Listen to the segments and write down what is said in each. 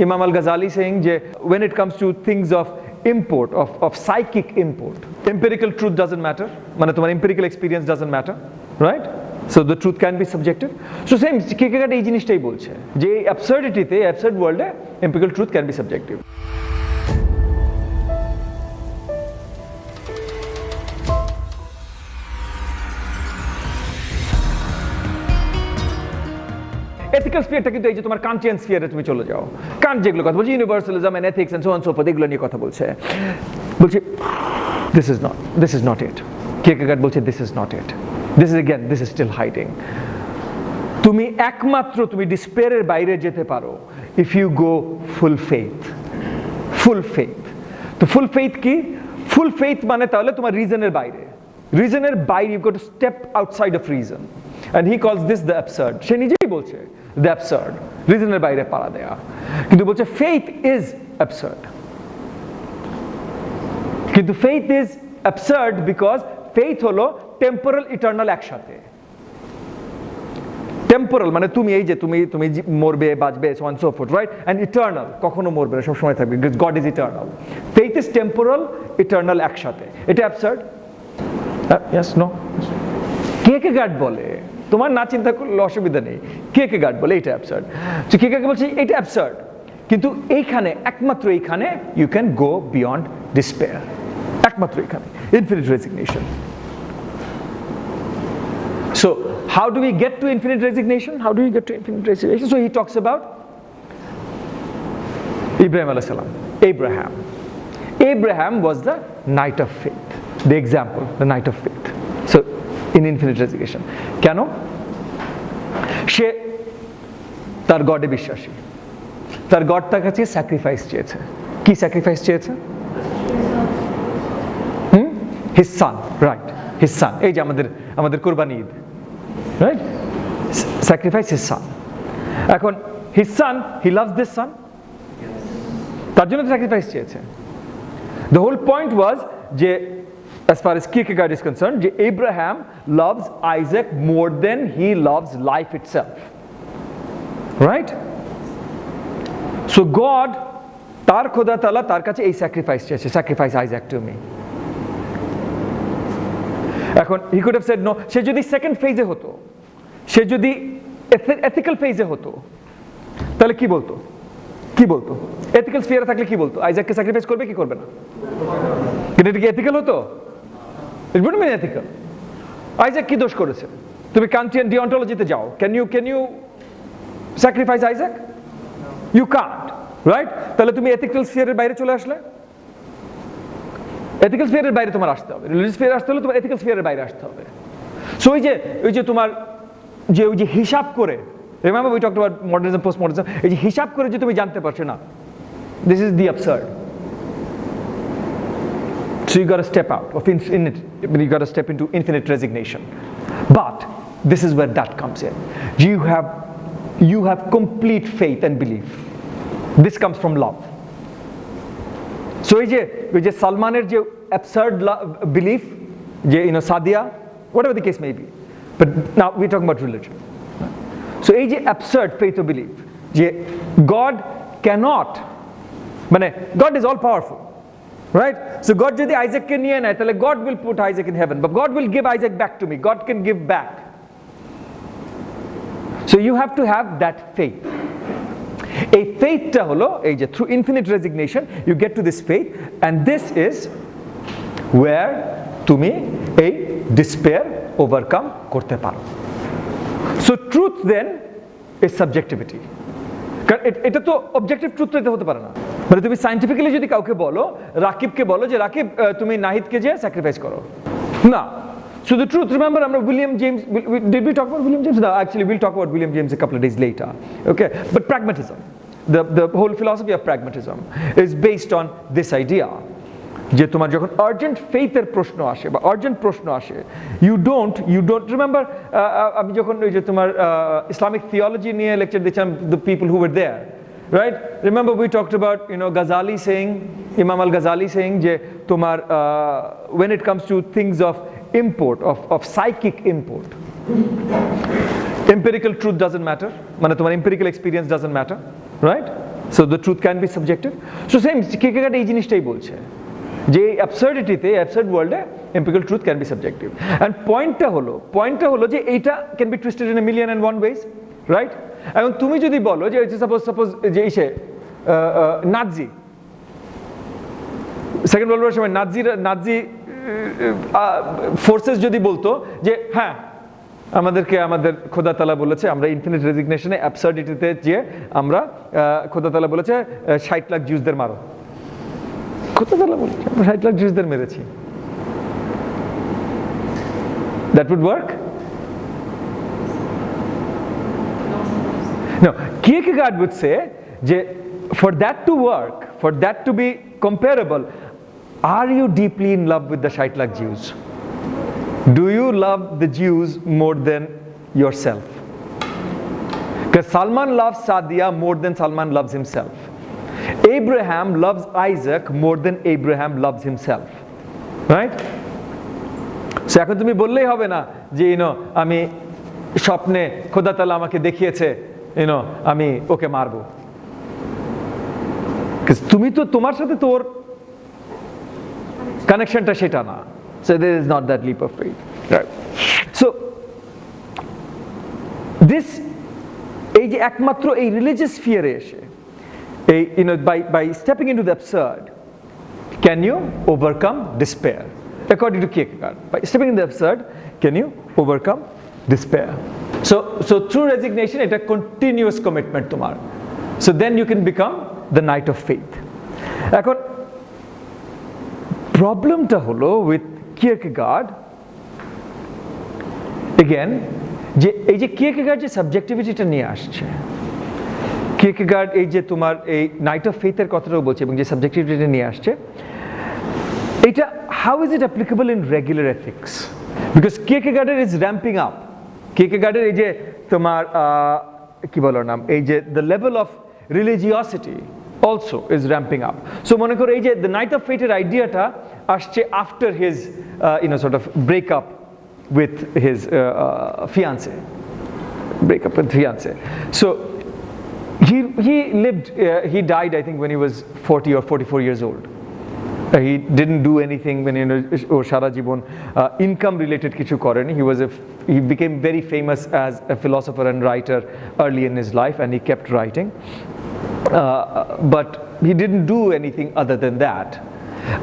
Imam al-Ghazali saying যে when it comes to things of import, of psychic import, empirical truth doesn't matter, মানে তোমার empirical experience doesn't matter, right? So the truth can be subjective. So same Kierkegaard এই জিনিসটাই বলছে যে absurdityতে, absurd world এ empirical truth can be subjective. Ethical স্ফিয়ারটা কিন্তু এই যে তোমার কান্টিয়ান স্ফিয়ারে তুমি চলে যাও, কান্ট যেগুলো কথা বলছে universalism and ethics and so on so forth, এগুলো নিয়ে কথা বলছে this is not it. Kierkegaard বলছে this is not it, this is still hiding. তুমি একমাত্র তুমি ডিসপেয়ারের বাইরে যেতে পারো if you go full faith. তো ফুল ফেথ কি? ফুল ফেথ মানে তাহলে তোমার রিজনের বাইরে, you got to step outside of reason, and he calls this the absurd. সে নিজেই বলছে the absurd, রিজনের বাইরে পাড়া দেয়া, কিন্তু বলছে faith is absurd. কিন্তু faith is absurd because faith হলো temporal eternal একসাথে। টেম্পোরাল মানে তুমি এই যে তুমি মরবে বাঁচবে so on so forth, right? and eternal কখনো মরবে না, সব সময় থাকবে, because God is eternal. faith is temporal eternal একসাথে। এটা absurd? yes, no? কিয়ারকেগার্ড বলে, তোমার না চিন্তা করলে অসুবিধা নেই, কিয়ারকেগার্ড বলে এটা অ্যাবসার্ড। তো কিয়ারকেগার্ড বলছে এটা অ্যাবসার্ড, কিন্তু এইখানে একমাত্র এইখানে you can go beyond despair, একমাত্র এখানে infinite resignation. So how do we get to infinite resignation? So he talks about Ibrahim alayhi salam. Abraham was the knight of faith, the example, the knight of faith. So in infinite resignation, কেন? সে তার গডে বিশ্বাসী, তার god তার কাছে sacrifice চেয়েছে। কি sacrifice চেয়েছে? His son, right, his son. এই যে আমাদের Qurbani Eid, right? Sacrifice his son. এখন his son, he loves this son, তার জন্য স্যাক্রিফাইস চেয়েছে। দ্য হোল পয়েন্ট ওয়াজ যে as far as Kierkegaard is concerned, Abraham loves Isaac more than he loves life itself, right? So God, tar Khoda Taala tar kache ei sacrifice cheyeche, sacrifice Isaac to me. Ekhon he could have said no, she jodi second phase e hoto, she jodi ethical phase e hoto, tale ki bolto? Ethical sphere e thakle ki bolto? Isaac ke sacrifice korbe ki korbe na? Kintu eta ki ethical hoto? It wouldn't be ethical. Isaac কি দোষ করেছে? তুমি কান্টিয়ান ডিওন্টোলজিতে যাও, can you sacrifice Isaac? You can't, right? তাহলে তুমি ethical স্ফিয়ারের বাইরে চলে আসলে, এথিক্যাল স্ফিয়ারের বাইরে তোমার আসতে হবে, রিলিজিয়াস স্ফিয়ারে আসতে হলে তোমার এথিক্যাল স্ফিয়ারের বাইরে আসতে হবে। সো ওই যে তোমার ওই যে হিসাব করে, remember we talked about modernism, post modernism, এই যে হিসাব করে যে তুমি জানতে পারছো না, this is the absurd. So you got to step out of you got to step into infinite resignation. But this is where that comes in. You have complete faith and belief. This comes from love. So এই যে সালমানের যে absurd belief, যে Sadia, whatever the case may be. But now we're talking about religion. So এই যে absurd faith or belief, যে God cannot, মানে God is all powerful. Right? So God যদি আইজাককে নিয়ে নেয় তাহলে God will put Isaac in heaven, but God will give Isaac back to me. God can give back. So you have to have that faith. এই faithটা হলো এই যে through infinite resignation you get to this faith, and this is where তুমি এই despair overcome করতে পারো। So truth then is subjectivity. কারণ এটা তো অবজেক্টিভ ট্রুথ তো হতে পারে না। মানে তুমি সায়েন্টিফিক্যালি যদি কাউকে বলো, রাকিবকে বলো যে রাকিব তুমি নাহিদকে যে স্যাক্রিফাইস করো, না। So the truth, remember, William James, did we talk about William James? No, actually we'll talk about William James a couple of days later. Okay, but pragmatism, the whole philosophy of pragmatism is based on this idea যে তোমার যখন urgent ফেইথের প্রশ্ন আসে বা urgent প্রশ্ন আসে, you don't remember, আমি যখন ওই যে তোমার ইসলামিক থিওলজি নিয়ে লেকচার দিচ্ছিলাম, the people who were there, right? Remember we talked about Ghazali saying, Imam al-Ghazali saying যে তোমার when it comes to things of import, of psychic import, empirical truth doesn't matter, মানে তোমার empirical experience doesn't matter, right? So the truth can be subjective. So same Kierkegaard এই জিনিসটাই বলছে যে অ্যাবসার্ডিটিতে absurd ওয়ার্ল্ডে empirical truth can be subjective and পয়েন্টটা হলো যে এইটা can be twisted in a million and one ways right এবং তুমি যদি বলো যে সাপোজ যে ইসে নাৎজি সেকেন্ড ওয়ার্ল্ড ওয়ারের সময় নাৎজি ফোর্সেস যদি বলতো যে হ্যাঁ আমাদেরকে আমাদের খোদা তাআলা বলেছে আমরা ইনফিনিট রেজিগনেশনে অ্যাবসার্ডিটিতে যে আমরা খোদা তাআলা বলেছে 60 লাখ জিউসদের মারো খোদা তাআলা বলেছে আমরা 60 লাখ জিউসদের মেরেছি that would work no Kierkegaard would say যে for that to work for that to be comparable are you deeply in love with the 60 lakh Jews do you love the Jews more than yourself because Salman loves Sadia more than Salman loves himself Abraham loves Isaac more than Abraham loves himself right so এখন তুমি বললেই হবে না যে আমি স্বপ্নে খোদা তাআলা আমাকে দেখিয়েছে আমি ওকে মারবো because তুমি তো তোমার সাথে তোর কানেকশনটা সেটা না so there is not that leap of faith right so this এই যে একমাত্র এই রিলিজিয়াস ফিয়ারে এসে এই by stepping into the absurd can you overcome despair according to Kierkegaard by stepping into the absurd can you overcome despair so through resignation it's a continuous commitment tomar so then you can become the knight of faith এখন প্রবলেমটা হলো with Kierkegaard again যে এই যে Kierkegaard যে সাবজেক্টিভিটিটা নিয়ে আসছে Kierkegaard এই যে তোমার এই নাইট অফ ফেথের কথাটাও বলছে এবং যে সাবজেক্টিভিটিটা নিয়ে আসছে এটা how is it applicable in regular ethics because Kierkegaard is ramping up Kierkegaard এই যে তোমার কি বলার নাম এই যে the level of religiosity also is ramping up so মনে করো এই যে the night of fate এর আইডিয়াটা আসছে after his sort of breakup with his fiancée so he lived he died I think when he was 40 or 44 years old he didn't do anything when or Sara Jibon income related কিছু করেনি he became very famous as a philosopher and writer early in his life and he kept writing but he didn't do anything other than that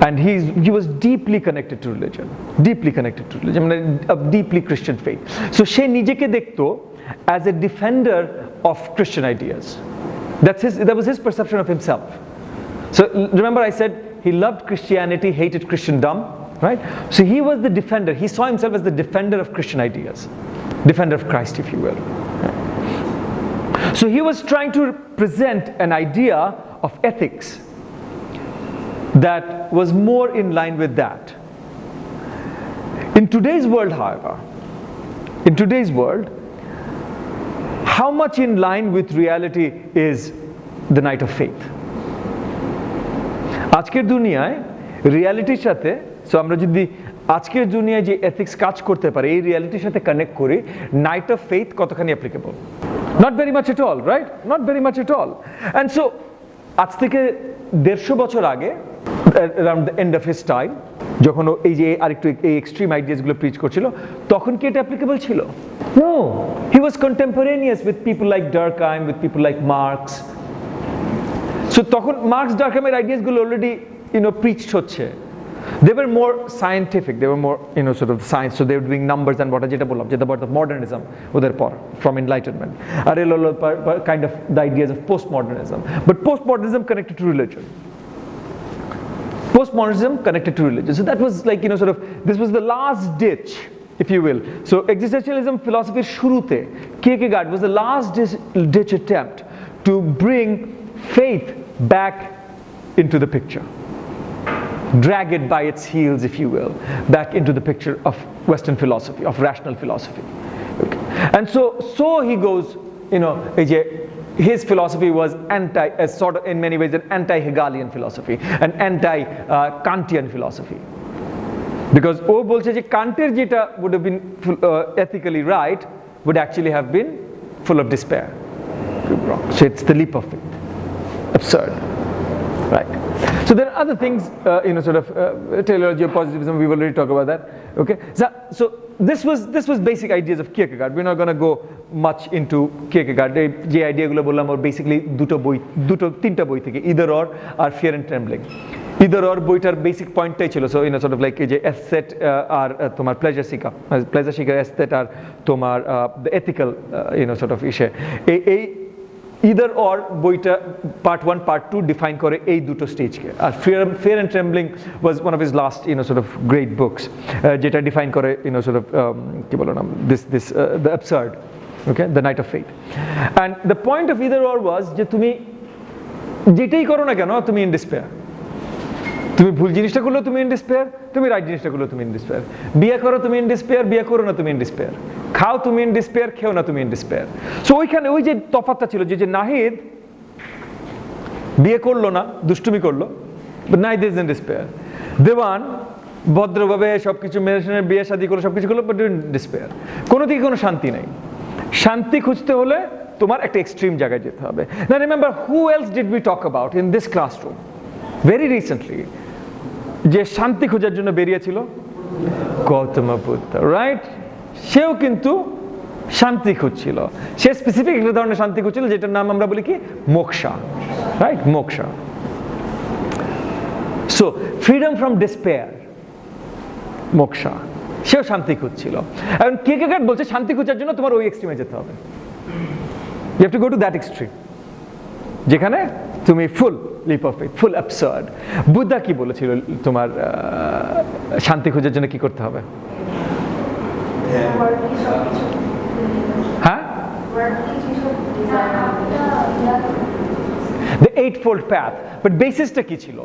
and he was deeply connected to religion a deeply Christian faith so she নিজেকে দেখতো as a defender of Christian ideas that was his perception of himself so remember I said he loved Christianity hated Christendom right so he was the defender he saw himself as the defender of Christian ideas defender of Christ if you will so he was trying to present an idea of ethics that was more in line with that in today's world however how much in line with reality is the night of faith আজকের দুনিয়ায় রিয়ালিটির সাথে so আমরা যদি আজকের দুনিয়ায় যে ethics কাজ করতে পারে এই রিয়ালিটির সাথে কানেক্ট করে নাইট অফ ফেথ কতখানি applicable not very much at all right not very much at all and so আজ থেকে 150 বছর আগে around the end of his time যখন এই যে আরেকটু এই এক্সট্রিম আইডিয়াস গুলো প্রিচ করছিল তখন কি এটা অ্যাপ্লিকেবল ছিল no he was contemporaneous with people like Durkheim with people like Marx so তখন Marx Durkheim এর আইডিয়াস গুলো অলরেডি preached হচ্ছে they were more scientific they were more sort of science so they were doing numbers and what যেটা বললাম যেটা about the modernism ওদের পর from enlightenment আর এলো kind of the ideas of postmodernism but postmodernism connected to religion so that was like sort of this was the last ditch if you will so existentialism philosophy শুরুতে Kierkegaard was the last ditch attempt to bring faith back into the picture drag it by its heels if you will back into the picture of Western philosophy of rational philosophy okay. and so he goes his philosophy was sort of in many ways an anti-Hegelian philosophy an anti-Kantian philosophy because ও বলছে যে কান্টের যেটা would have been ethically right would actually have been full of despair so it's the leap of faith absurd, right? So there are other things, sort of teleology of positivism. We've already talked about that. Okay, so this was basic ideas of Kierkegaard. We're not going to go much into Kierkegaard. যে আইডিয়াগুলো বললাম ওর basically তিনটা বই থেকে, Either Or আর Fear and Trembling. Either Or বইটার basic পয়েন্টটাই ছিল, so sort of like যে অ্যাসেট আর তোমার প্লেজার সিকার অ্যাসেট আর তোমার এথিক্যাল সর্ট অফ ইসে এই Either Or বইটা পার্ট 1 পার্ট 2 ডিফাইন করে এই দুটো স্টেজকে। আর Fear and Trembling was one of his last sort of great books, যেটা ডিফাইন করে sort of কি বলো না this the absurd, okay, the night of fate. And the point of Either Or was যে তুমি যেটাই করো না কেন তুমি in despair, তুমি ভুল জিনিসটা করলেও তুমি ইন ডিসপেয়ার, তুমি রাইট জিনিসটা করলেও তুমি ইন ডিসপেয়ার, বিয়ে করো তুমি ইন ডিসপেয়ার, বিয়ে করো না তুমি ইন ডিসপেয়ার, খাও তুমি ইন ডিসপেয়ার, খেও না তুমি ইন ডিসপেয়ার। সো ওইখানে ওই যে তফাৎটা ছিল যে নাহিদ বিয়ে করলো না, দুষ্টুমি করলো, but Nahid is in despair. Dewan ভদ্রভাবে সবকিছু মেনে বিয়ে শাদী করলো, সবকিছু করলো, বাট ইন ডিসপেয়ার। কোনো দিকে কোনো শান্তি নাই। শান্তি খুঁজতে হলে তোমার একটা এক্সট্রিম জায়গায় যেতে হবে। না remember, who else did we talk about in this classroom very recently যে শান্তি খোঁজার জন্য বেরিয়েছিল? গৌতম বুদ্ধ, রাইট? সেও কিন্তু শান্তি খুঁজছিল। সে স্পেসিফিক একটা ধরনের শান্তি খুঁজছিল যেটার নাম আমরা বলি কি moksha, right? Moksha. So freedom from despair, moksha. সেও শান্তি খুঁজছিল। এখন কিয়ারকেগার্ড বলছে শান্তি খোঁজার জন্য তোমার ওই এক্সট্রিমে যেতে হবে। You have to go to that extreme যেখানে তুমি full leap of faith, full absurd. Buddha কি বলেছিল তোমার শান্তি খোঁজার জন্য কি করতে হবে? হ্যাঁ, দ্য এইটফোল্ড প্যাথ। বাট বেসিসটা কি ছিল?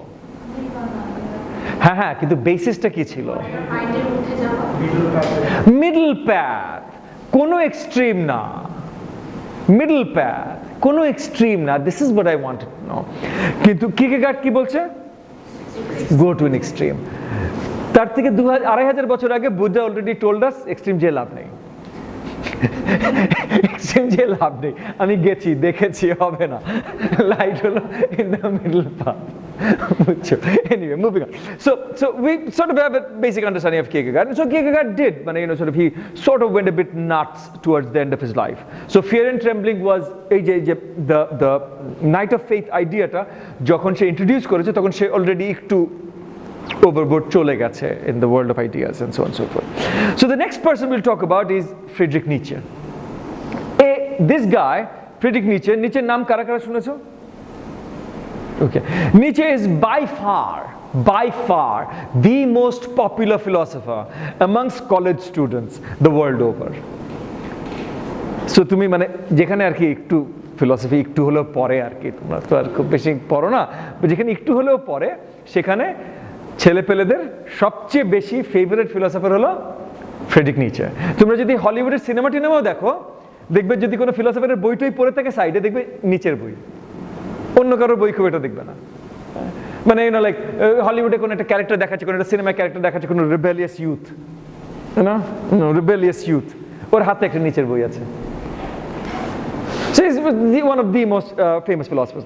হ্যাঁ, কিন্তু বেসিসটা কি ছিল? মিডল প্যাথ, কোনো এক্সট্রিম না। মিডল প্যাথ, কোনো এক্সট্রিম না। This is what I wanted to know. কিন্তু কিয়ারকেগার্ড কি বলছে? Go to an extreme. তার থেকে 2500 বছর আগে Buddha already told us extreme যে লাভ নেই, এক্সট্রিম যে লাভ নেই। আমি গেছি, দেখেছি, হবে না। লাইট হলো ইন দ্য মিডল পাথ, বুঝছো? Anyway, moving on. So we sort of have a basic understanding of Kierkegaard. And so Kierkegaard did, sort of he sort of went a bit nuts towards the end of his life. So Fear and Trembling was the night of faith ideata যখন সে introduce করেছে তখন সে already একটু overboard চলে গেছে in the world of ideas and so on and so forth. So the next person we'll talk about is Friedrich Nietzsche. This guy, Friedrich Nietzsche, Nietzscheর নাম কারা কারা শুনেছো? Okay. Nietzsche is by far the most popular philosopher amongst college students the world over. So তুমি যেখানে আর কি একটু philosophy একটু হলেও পড়ে আর কি, তোমরা তো আর খুব বেশি পড়ো না, যেখানে একটু হলেও পড়ে সেখানে ছেলেপেলেদের সবচেয়ে বেশি ফেভারিট ফিলসফার হলো ফ্রেডরিক নিচে। তোমরা যদি হলিউডের সিনেমাও দেখো, দেখবে যদি কোনো ফিলসফারের বইটই পড়ে থাকে সাইডে দেখবে নিচের বই, অন্য কারোর বই খুব এটা দেখবে না। লাইক হলিউডে কোনো একটা ক্যারেক্টার দেখাচ্ছে, কোনো একটা সিনেমা ক্যারেক্টার দেখাচ্ছে, কোনো রিবেলিয়াস ইউথ, ওর হাতে একটা নিচের বই আছে। So he's one of the most famous philosophers.